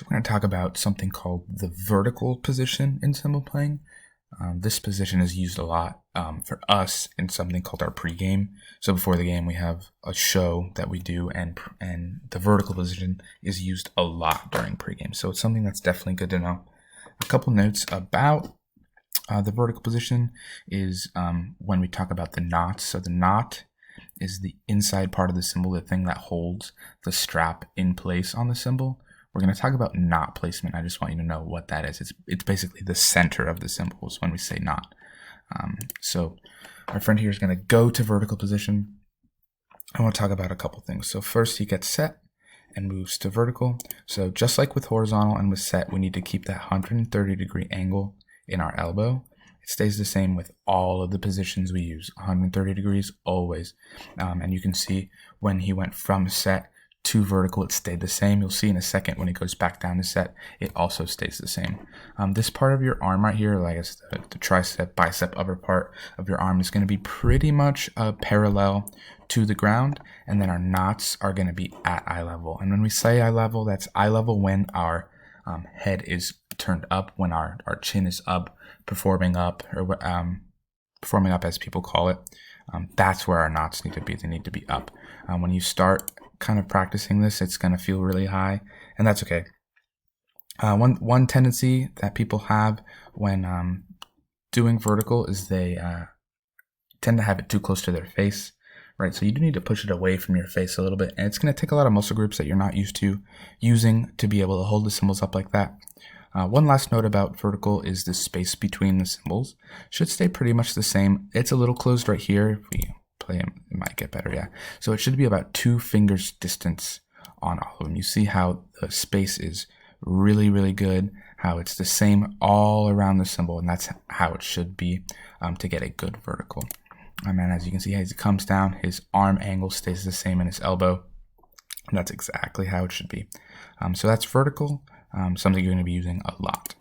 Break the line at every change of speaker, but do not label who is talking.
So we're going to talk about something called the vertical position in cymbal playing. This position is used a lot for us in something called our pregame. So before the game, we have a show that we do, and the vertical position is used a lot during pregame. So it's something that's definitely good to know. A couple notes about the vertical position is when we talk about the knots. So the knot is the inside part of the cymbal, the thing that holds the strap in place on the cymbal. We're going to talk about knot placement. I just want you to know what that is. It's basically the center of the cymbals when we say knot. So our friend here is going to go to vertical position. I want to talk about a couple things. So first, he gets set and moves to vertical. So just like with horizontal and with set, we need to keep that 130-degree angle in our elbow. It stays the same with all of the positions we use, 130 degrees always. And you can see when he went from set to vertical, it stayed the same. You'll see in a second when it goes back down to set, it also stays the same. This part of your arm right here, like it's the tricep, bicep, upper part of your arm is going to be pretty much parallel to the ground, and then our knots are going to be at eye level. And when we say eye level, that's eye level when our head is turned up, when our chin is up, performing up as people call it. That's where our knots need to be. They need to be up. When you start kind of practicing this, it's going to feel really high, and that's okay. One tendency that people have when doing vertical is they tend to have it too close to their face, right? So you do need to push it away from your face a little bit, and it's going to take a lot of muscle groups that you're not used to using to be able to hold the cymbals up like that. One last note about vertical is the space between the cymbals should stay pretty much the same. It's a little closed right here. If we play them, it might get better, yeah. So it should be about 2 fingers distance on all of them. You see how the space is really, really good, how it's the same all around the cymbal, and that's how it should be to get a good vertical. And as you can see, as he comes down, his arm angle stays the same in his elbow, and that's exactly how it should be. So that's vertical, something you're going to be using a lot.